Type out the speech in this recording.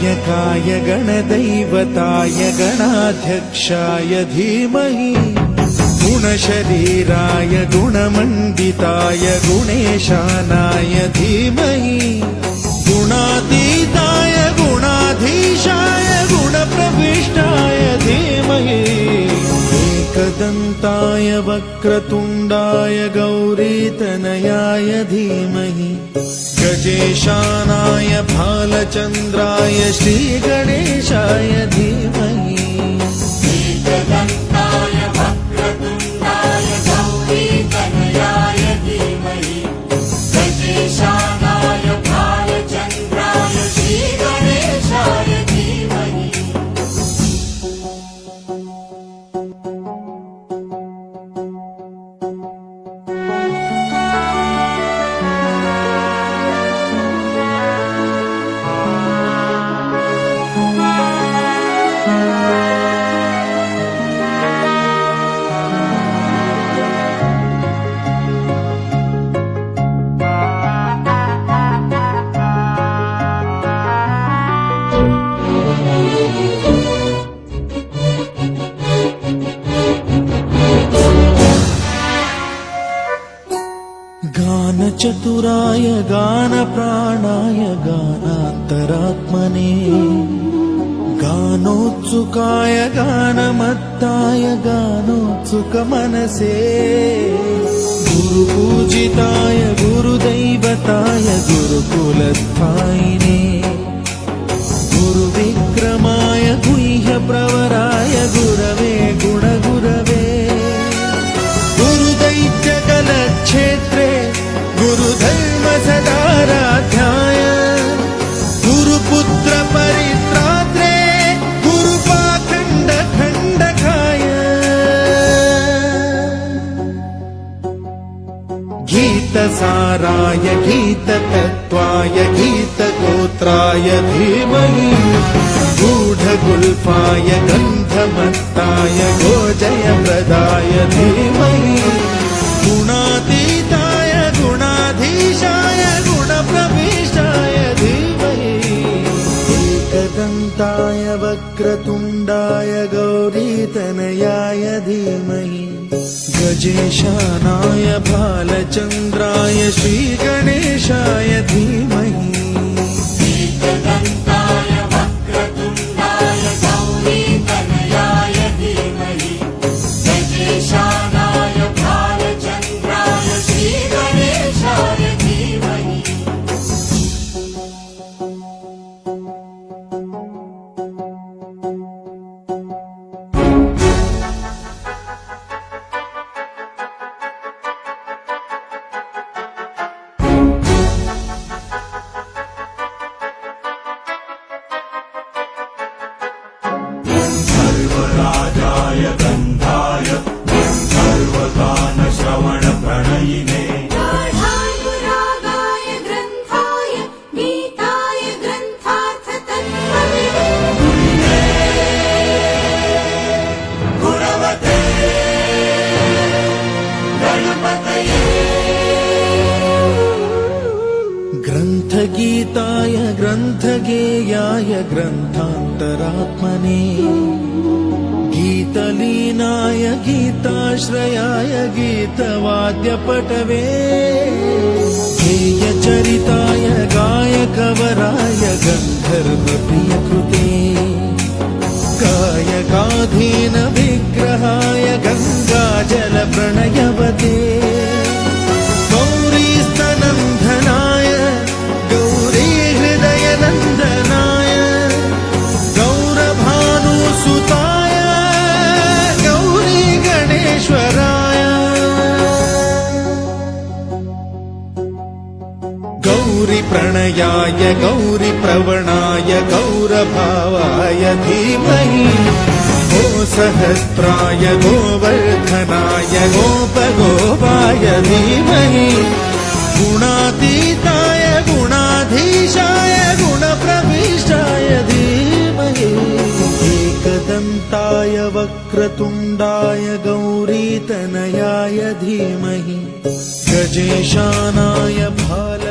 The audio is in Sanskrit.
गणनायकाय गणदैवताय गणाध्यक्षाय धीमहि गुणशरीराय गुणमण्डिताय गुणेशानाय धीमहि गुणातीताय गुणाधीशाय गुणप्रविष्टाय धीमहि एकदन्ताय वक्रतुण्डाय गौरीतनयाय धीमहि गजेशानाय भालचन्द्राय श्रीगणेशाय धीमहि एकदन्ताय वक्रतुण्डाय गौरीतनयाय धीमहि गजेशानाय भालचन्द्राय श्रीगणेशाय धीमहि गानचतुराय गानप्राणाय गानान्तरात्मने गानोत्सुकाय गानमत्ताय गानोत्सुकमनसे गुरुपूजिताय गुरुदैवताय गुरुकुलस्थायिने गुरुविक्रमाय गुह्यप्रवराय गुरवे गुणगुरवे गुरुदैत्यकलक्षेत्रे गुरुधर्मसदाराध्याय गुरुपुत्र परित्रात्रे गुरुपाखण्डखण्डकाय गीतसाराय गीततत्त्वाय गीतगोत्राय धीमहि गूढगुल्फाय गन्धमत्ताय गोजयप्रदाय धीमहि गुणातीताय गुणाधीशाय गुणप्रविष्टाय धीमहि एकदन्ताय वक्रतुण्डाय गौरीतनयाय धीमहि गजेशानाय भालचन्द्राय श्रीगणेशाय धीमहि एकदन्ताय वक्रतुण्डाय गौरीतनयाय धीमहि गजेशानाय भालचन्द्राय श्रीगणेशाय धीमहि सर्वराजाय गन्धाय सर्वगानश्रवणप्रणयिने गाढानुरागाय ग्रन्थाय गीताय ग्रन्थार्थतत्त्वविदे गुणवते गणपतये ग्रन्थगीताय ग्रन्थगेयाय ग्रन्थान्तरात्मने गीतलीनाय गीताश्रयाय गीतवाद्यपटवे गेयचरिताय गायकवराय गन्धर्वप्रियकृते गायकाधीन विग्रहाय गङ्गाजलप्रणयवते गौरीस्तनन्दनाय गौरीहृदयनन्दनाय गौरभानुसुताय गौरीगणेश्वराय गौरीप्रणयाय गौरीप्रवणाय गौरभावाय धीमहि गोसहस्राय गोवर्धनाय गोपगोपाय धीमहि गुणातीताय गुणाधीशाय गुणप्रविष्टाय धीमहि एकदन्ताय वक्रतुण्डाय गौरीतनयाय धीमहि गजेशानाय भाल